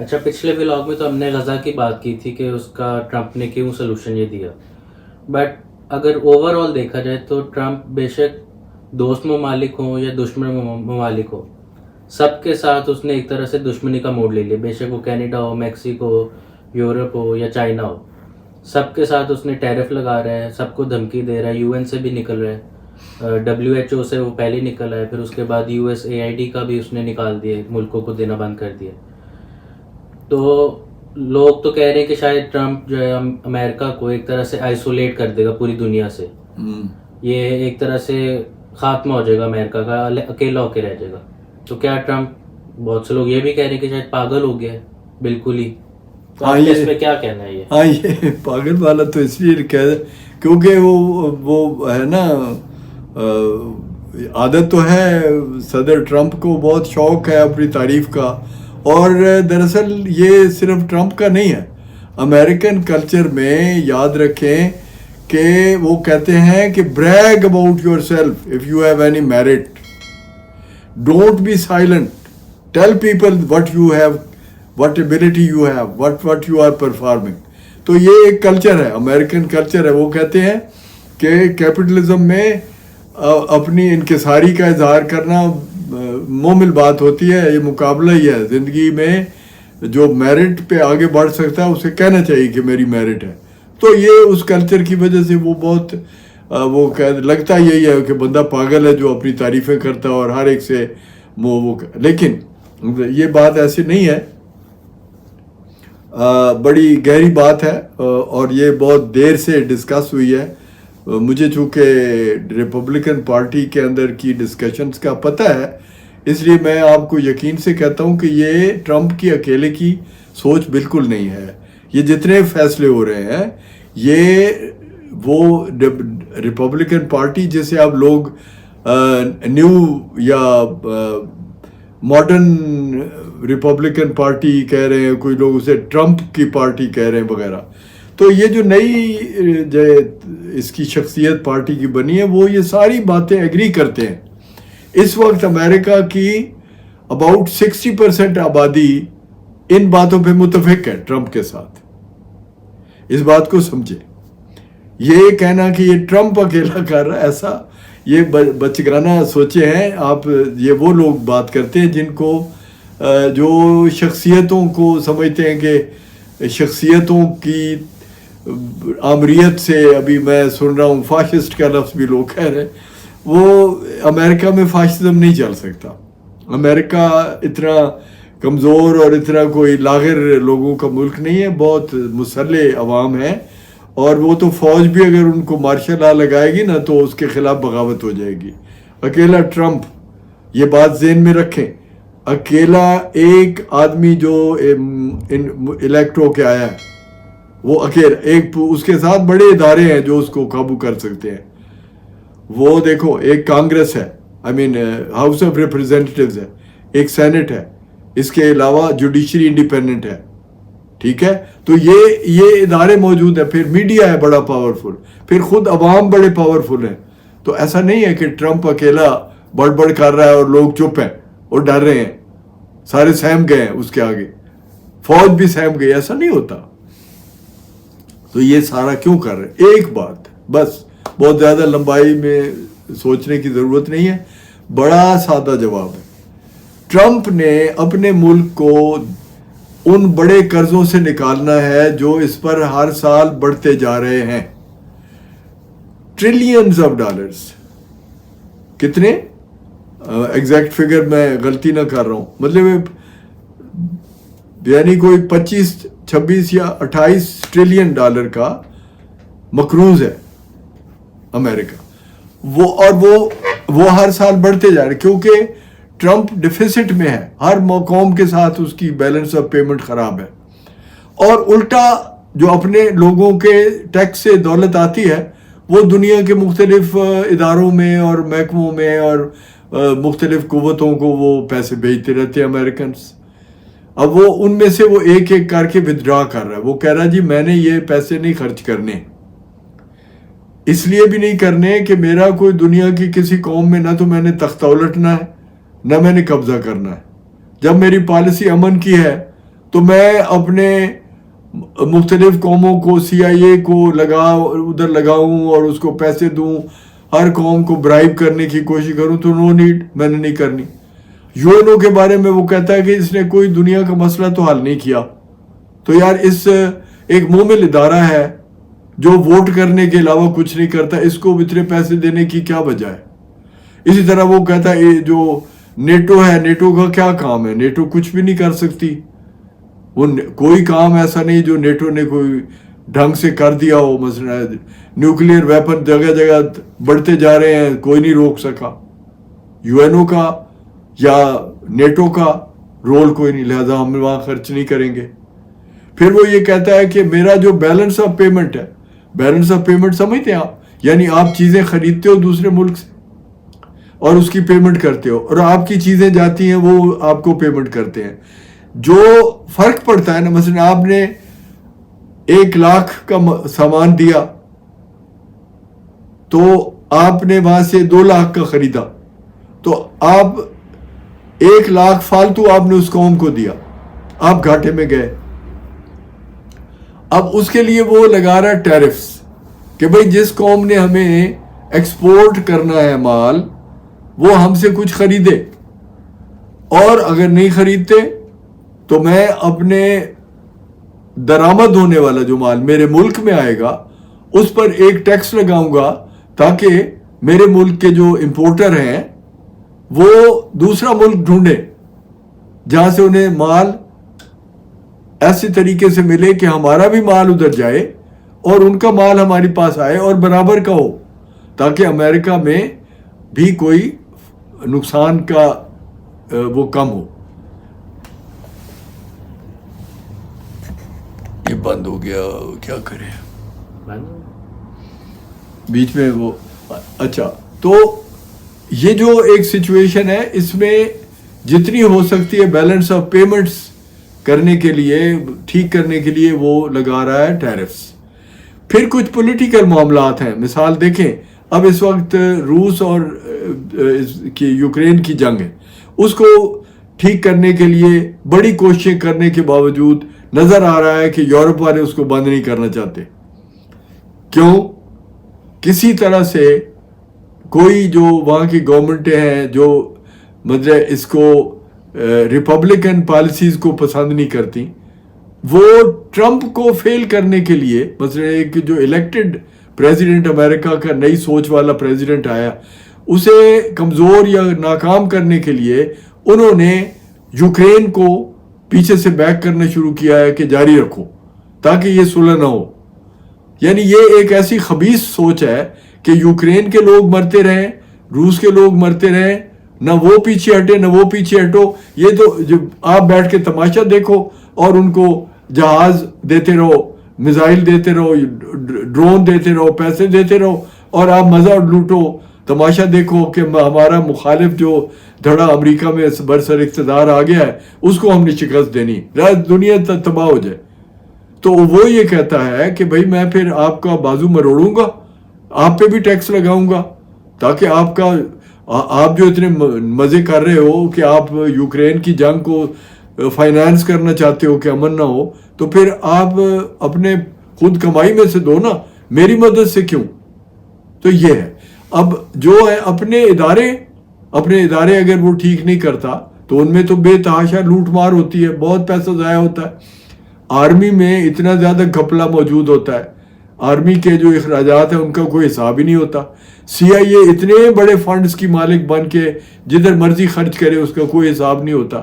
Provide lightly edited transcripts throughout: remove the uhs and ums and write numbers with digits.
اچھا، پچھلے ولاگ میں تو ہم نے غزہ کی بات کی تھی کہ اس کا ٹرمپ نے کیوں سلوشن یہ دیا، بٹ اگر اوور آل دیکھا جائے تو ٹرمپ بے شک دوست ممالک ہوں یا دشمن ممالک ہو، سب کے ساتھ اس نے ایک طرح سے دشمنی کا موڑ لے لیا. بے شک وہ کینیڈا ہو، میکسیکو ہو، یورپ ہو یا چائنا ہو، سب کے ساتھ اس نے ٹیرف لگا رہا ہے، سب کو دھمکی دے رہا ہے. UN سے بھی نکل رہا ہے، WHO سے وہ پہلے نکل آیا، پھر اس کے بعد USAID کا بھی اس نے نکال دیا، ملکوں کو دینا بند کر دیا. تو لوگ تو کہہ رہے ہیں کہ شاید ٹرمپ جو ہے امریکہ کو ایک طرح سے آئسولیٹ کر دے گا پوری دنیا سے. یہ ایک طرح سے خاتمہ ہو جائے گا امریکہ کا، اکیلا ہو کے رہ جائے گا. تو کیا ٹرمپ، بہت سے لوگ یہ بھی کہہ رہے ہیں کہ شاید پاگل ہو گیا ہے بالکل ہی. تو آپ کا اس پہ کیا کہنا ہے؟ ہاں، یہ پاگل والا تو اس لیے کیونکہ وہ ہے نا، عادت تو ہے صدر ٹرمپ کو، بہت شوق ہے اپنی تعریف کا. اور دراصل یہ صرف ٹرمپ کا نہیں ہے، امریکن کلچر میں یاد رکھیں کہ وہ کہتے ہیں کہ brag about yourself if you have any merit, don't be silent, tell people what you have, what ability you have, what you are performing. تو یہ ایک کلچر ہے، امریکن کلچر ہے. وہ کہتے ہیں کہ کیپٹلزم میں اپنی انکساری کا اظہار کرنا مومل بات ہوتی ہے، یہ مقابلہ ہی ہے. زندگی میں جو میرٹ پہ آگے بڑھ سکتا ہے اسے کہنا چاہیے کہ میری میرٹ ہے. تو یہ اس کلچر کی وجہ سے وہ بہت لگتا یہی ہے کہ بندہ پاگل ہے جو اپنی تعریفیں کرتا ہے اور ہر ایک سے لیکن یہ بات ایسی نہیں ہے، بڑی گہری بات ہے اور یہ بہت دیر سے ڈسکس ہوئی ہے. مجھے چونکہ ریپبلکن پارٹی کے اندر کی ڈسکشنز کا پتہ ہے، اس لیے میں آپ کو یقین سے کہتا ہوں کہ یہ ٹرمپ کی اکیلے کی سوچ بالکل نہیں ہے. یہ جتنے فیصلے ہو رہے ہیں یہ وہ ریپبلکن پارٹی جسے آپ لوگ نیو یا ماڈرن ریپبلکن پارٹی کہہ رہے ہیں، کوئی لوگ اسے ٹرمپ کی پارٹی کہہ رہے ہیں وغیرہ. تو یہ جو نئی اس کی شخصیت پارٹی کی بنی ہے وہ یہ ساری باتیں ایگری کرتے ہیں. اس وقت امریکہ کی اباؤٹ 60% آبادی ان باتوں پہ متفق ہے ٹرمپ کے ساتھ. اس بات کو سمجھے. یہ کہنا کہ یہ ٹرمپ اکیلا کر رہا ہے، ایسا یہ بچگانہ سوچے ہیں آپ. یہ وہ لوگ بات کرتے ہیں جن کو جو شخصیتوں کو سمجھتے ہیں کہ شخصیتوں کی آمریت سے، ابھی میں سن رہا ہوں فاشسٹ کا لفظ بھی لوگ کہہ رہے ہیں، وہ امریکہ میں فاشزم نہیں چل سکتا. امریکہ اتنا کمزور اور اتنا کوئی لاغر لوگوں کا ملک نہیں ہے، بہت مسلح عوام ہے، اور وہ تو فوج بھی اگر ان کو مارشل لا لگائے گی نا تو اس کے خلاف بغاوت ہو جائے گی. اکیلا ٹرمپ، یہ بات ذہن میں رکھیں، اکیلا ایک آدمی جو الیکٹ ہو کے آیا ہے وہ اکیلا ایک، اس کے ساتھ بڑے ادارے ہیں جو اس کو قابو کر سکتے ہیں. وہ دیکھو، ایک کانگریس ہے، ہاؤس آف ریپریزنٹیٹیوز ہے، ایک سینٹ ہے، اس کے علاوہ جوڈیشری انڈیپینڈنٹ ہے. ٹھیک ہے، تو یہ ادارے موجود ہیں. پھر میڈیا ہے بڑا پاورفل، پھر خود عوام بڑے پاورفل ہیں. تو ایسا نہیں ہے کہ ٹرمپ اکیلا بڑبڑ کر رہا ہے اور لوگ چپ ہیں اور ڈر رہے ہیں، سارے سہم گئے ہیں اس کے آگے، فوج بھی سہم گئی. ایسا نہیں ہوتا. تو یہ سارا کیوں کر رہے ہیں؟ ایک بات بس، بہت زیادہ لمبائی میں سوچنے کی ضرورت نہیں ہے، بڑا سادہ جواب ہے. ٹرمپ نے اپنے ملک کو ان بڑے قرضوں سے نکالنا ہے جو اس پر ہر سال بڑھتے جا رہے ہیں. Trillions of dollars. کتنے ایگزیکٹ فگر میں غلطی نہ کر رہا ہوں، مطلب یعنی کوئی 25 26 یا 28 ٹریلین ڈالر کا مقروض ہے امریکہ. وہ ہر سال بڑھتے جا رہے کیونکہ ٹرمپ ڈیفیسٹ میں ہے. ہر قوم کے ساتھ اس کی بیلنس آف پیمنٹ خراب ہے، اور الٹا جو اپنے لوگوں کے ٹیکس سے دولت آتی ہے وہ دنیا کے مختلف اداروں میں اور محکموں میں اور مختلف قوتوں کو وہ پیسے بھیجتے رہتے ہیں امریکنس. اب وہ ان میں سے وہ ایک ایک کر کے ودڈرا کر رہا ہے. وہ کہہ رہا ہے جی میں نے یہ پیسے نہیں خرچ کرنے، اس لیے بھی نہیں کرنے کہ میرا کوئی دنیا کی کسی قوم میں نہ تو میں نے تختہ الٹنا ہے نہ میں نے قبضہ کرنا ہے. جب میری پالیسی امن کی ہے تو میں اپنے مختلف قوموں کو CIA کو ادھر لگاؤں اور اس کو پیسے دوں, ہر قوم کو برائب کرنے کی کوشش کروں, تو نو نیڈ, میں نے نہیں کرنی. UN کے بارے میں وہ کہتا ہے کہ اس نے کوئی دنیا کا مسئلہ تو حل نہیں کیا. تو یار اس ایک مومل ادارہ ہے جو ووٹ کرنے کے علاوہ کچھ نہیں کرتا, اس کو اتنے پیسے دینے کی کیا وجہ ہے؟ اسی طرح وہ کہتا ہے جو نیٹو ہے, نیٹو کا کیا کام ہے؟ نیٹو کچھ بھی نہیں کر سکتی. وہ کوئی کام ایسا نہیں جو نیٹو نے کوئی ڈھنگ سے کر دیا ہو. مثلا نیوکلیئر ویپن جگہ جگہ بڑھتے جا رہے ہیں, کوئی نہیں روک سکا. UN کا یا نیٹو کا رول کوئی نہیں, لہذا ہم وہاں خرچ نہیں کریں گے. پھر وہ یہ کہتا ہے کہ میرا جو بیلنس آف پیمنٹ ہے, بیلنس آف پیمنٹ سمجھتے ہیں آپ؟ یعنی آپ چیزیں خریدتے ہو دوسرے ملک سے اور اس کی پیمنٹ کرتے ہو, اور آپ کی چیزیں جاتی ہیں وہ آپ کو پیمنٹ کرتے ہیں. جو فرق پڑتا ہے نا, مثلا آپ نے 1 لاکھ کا سامان دیا تو آپ نے وہاں سے 2 لاکھ کا خریدا, تو آپ 1 لاکھ فالتو آپ نے اس قوم کو دیا, آپ گھاٹے میں گئے. اب اس کے لیے وہ لگا رہا ٹیرفز کہ بھئی جس قوم نے ہمیں ایکسپورٹ کرنا ہے مال, وہ ہم سے کچھ خریدے, اور اگر نہیں خریدتے تو میں اپنے درآمد ہونے والا جو مال میرے ملک میں آئے گا اس پر ایک ٹیکس لگاؤں گا, تاکہ میرے ملک کے جو امپورٹر ہیں وہ دوسرا ملک ڈھونڈے جہاں سے انہیں مال ایسے طریقے سے ملے کہ ہمارا بھی مال ادھر جائے اور ان کا مال ہمارے پاس آئے اور برابر کا ہو, تاکہ امریکہ میں بھی کوئی نقصان کا وہ کم ہو. یہ بند ہو گیا, کیا کریں بیچ میں وہ. اچھا, تو یہ جو ایک سچویشن ہے, اس میں جتنی ہو سکتی ہے بیلنس آف پیمنٹس کرنے کے لیے, ٹھیک کرنے کے لیے وہ لگا رہا ہے ٹیرفز. پھر کچھ پولیٹیکل معاملات ہیں. مثال دیکھیں, اب اس وقت روس اور یوکرین کی جنگ ہے, اس کو ٹھیک کرنے کے لیے بڑی کوششیں کرنے کے باوجود نظر آ رہا ہے کہ یورپ والے اس کو بند نہیں کرنا چاہتے. کیوں؟ کسی طرح سے کوئی جو وہاں کی گورنمنٹیں ہیں جو مطلب اس کو ریپبلکن پالیسیز کو پسند نہیں کرتی, وہ ٹرمپ کو فیل کرنے کے لیے, مثلا ایک جو الیکٹڈ پریزیڈنٹ امریکہ کا نئی سوچ والا پریزیڈنٹ آیا, اسے کمزور یا ناکام کرنے کے لیے انہوں نے یوکرین کو پیچھے سے بیک کرنا شروع کیا ہے کہ جاری رکھو تاکہ یہ صلح نہ ہو. یعنی یہ ایک ایسی خبیث سوچ ہے کہ یوکرین کے لوگ مرتے رہیں, روس کے لوگ مرتے رہیں, نہ وہ پیچھے ہٹے نہ وہ پیچھے ہٹو. یہ تو جب آپ بیٹھ کے تماشا دیکھو اور ان کو جہاز دیتے رہو, میزائل دیتے رہو, ڈرون دیتے رہو, پیسے دیتے رہو, اور آپ مزہ لوٹو, تماشا دیکھو کہ ہمارا مخالف جو دھڑا امریکہ میں برسر اقتدار آ گیا ہے اس کو ہم نے شکست دینی, دنیا تباہ ہو جائے. تو وہ یہ کہتا ہے کہ بھائی میں پھر آپ کا بازو مروڑوں گا, آپ پہ بھی ٹیکس لگاؤں گا, تاکہ آپ جو اتنے مزے کر رہے ہو کہ آپ یوکرین کی جنگ کو فائنانس کرنا چاہتے ہو کہ امن نہ ہو, تو پھر آپ اپنے خود کمائی میں سے دو نا, میری مدد سے کیوں. تو یہ ہے. اب جو ہے اپنے ادارے اگر وہ ٹھیک نہیں کرتا تو ان میں تو بے تحاشا لوٹ مار ہوتی ہے, بہت پیسہ ضائع ہوتا ہے. آرمی میں اتنا زیادہ گھپلا موجود ہوتا ہے, آرمی کے جو اخراجات ہیں ان کا کوئی حساب ہی نہیں ہوتا. CIA اتنے بڑے فنڈز کی مالک بن کے جدھر مرضی خرچ کرے, اس کا کوئی حساب نہیں ہوتا.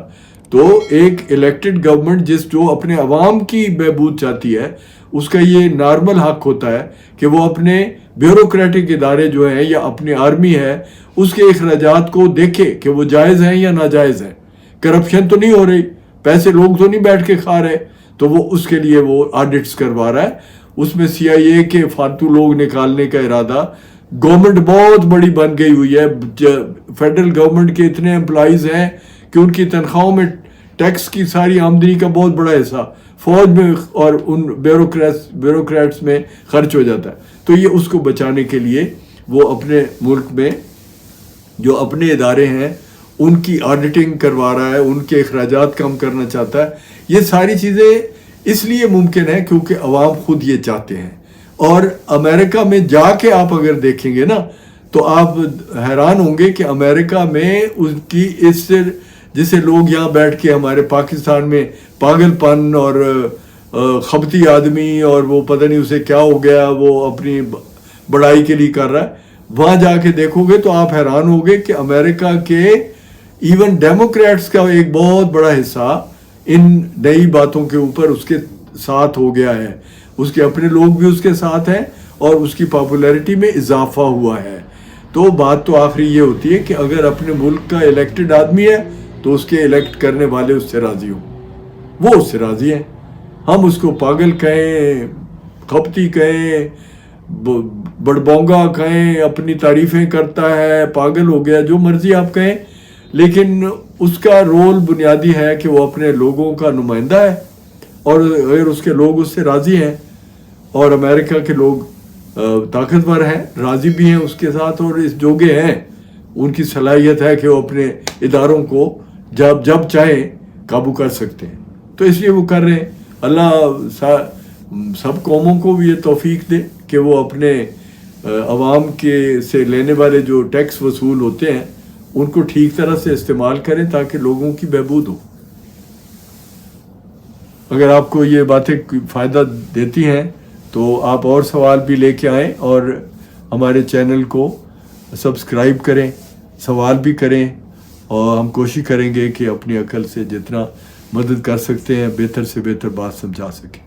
تو ایک الیکٹڈ گورنمنٹ جو اپنے عوام کی بہبود چاہتی ہے, اس کا یہ نارمل حق ہوتا ہے کہ وہ اپنے بیوروکریٹک ادارے جو ہیں یا اپنی آرمی ہے اس کے اخراجات کو دیکھے کہ وہ جائز ہیں یا ناجائز ہیں. کرپشن تو نہیں ہو رہی, پیسے لوگ تو نہیں بیٹھ کے کھا رہے, تو وہ اس کے لیے وہ آڈٹس کروا رہا ہے. اس میں CIA کے فالتو لوگ نکالنے کا ارادہ. گورنمنٹ بہت بڑی بن گئی ہوئی ہے, فیڈرل گورنمنٹ کے اتنے امپلائیز ہیں کہ ان کی تنخواہوں میں ٹیکس کی ساری آمدنی کا بہت بڑا حصہ فوج میں اور ان بیوروکریٹس میں خرچ ہو جاتا ہے. تو یہ اس کو بچانے کے لیے وہ اپنے ملک میں جو اپنے ادارے ہیں ان کی آڈیٹنگ کروا رہا ہے, ان کے اخراجات کم کرنا چاہتا ہے. یہ ساری چیزیں اس لیے ممکن ہے کیونکہ عوام خود یہ چاہتے ہیں. اور امریکہ میں جا کے آپ اگر دیکھیں گے نا تو آپ حیران ہوں گے کہ امریکہ میں ان کی اس سے جسے لوگ یہاں بیٹھ کے ہمارے پاکستان میں پاگل پن اور خبتی آدمی اور وہ پتہ نہیں اسے کیا ہو گیا وہ اپنی بڑائی کے لیے کر رہا ہے, وہاں جا کے دیکھو گے تو آپ حیران ہوں گے کہ امریکہ کے ایون ڈیموکریٹس کا ایک بہت بڑا حصہ ان نئی باتوں کے اوپر اس کے ساتھ ہو گیا ہے. اس کے اپنے لوگ بھی اس کے ساتھ ہیں اور اس کی پاپولیرٹی میں اضافہ ہوا ہے. تو بات تو آخری یہ ہوتی ہے کہ اگر اپنے ملک کا الیکٹڈ آدمی ہے تو اس کے الیکٹ کرنے والے اس سے راضی ہوں, وہ اس سے راضی ہیں. ہم اس کو پاگل کہیں, کھپتی کہیں, بڑبونگا کہیں, اپنی تعریفیں کرتا ہے, پاگل ہو گیا, جو مرضی آپ کہیں, لیکن اس کا رول بنیادی ہے کہ وہ اپنے لوگوں کا نمائندہ ہے اور اگر اس کے لوگ اس سے راضی ہیں اور امریکہ کے لوگ طاقتور ہیں, راضی بھی ہیں اس کے ساتھ اور اس جوگے ہیں, ان کی صلاحیت ہے کہ وہ اپنے اداروں کو جب چاہیں قابو کر سکتے ہیں, تو اس لیے وہ کر رہے ہیں. اللہ سب قوموں کو بھی یہ توفیق دے کہ وہ اپنے عوام کے سے لینے والے جو ٹیکس وصول ہوتے ہیں ان کو ٹھیک طرح سے استعمال کریں تاکہ لوگوں کی بہبود ہو. اگر آپ کو یہ باتیں فائدہ دیتی ہیں تو آپ اور سوال بھی لے کے آئیں اور ہمارے چینل کو سبسکرائب کریں, سوال بھی کریں, اور ہم کوشش کریں گے کہ اپنی عقل سے جتنا مدد کر سکتے ہیں بہتر سے بہتر بات سمجھا سکیں.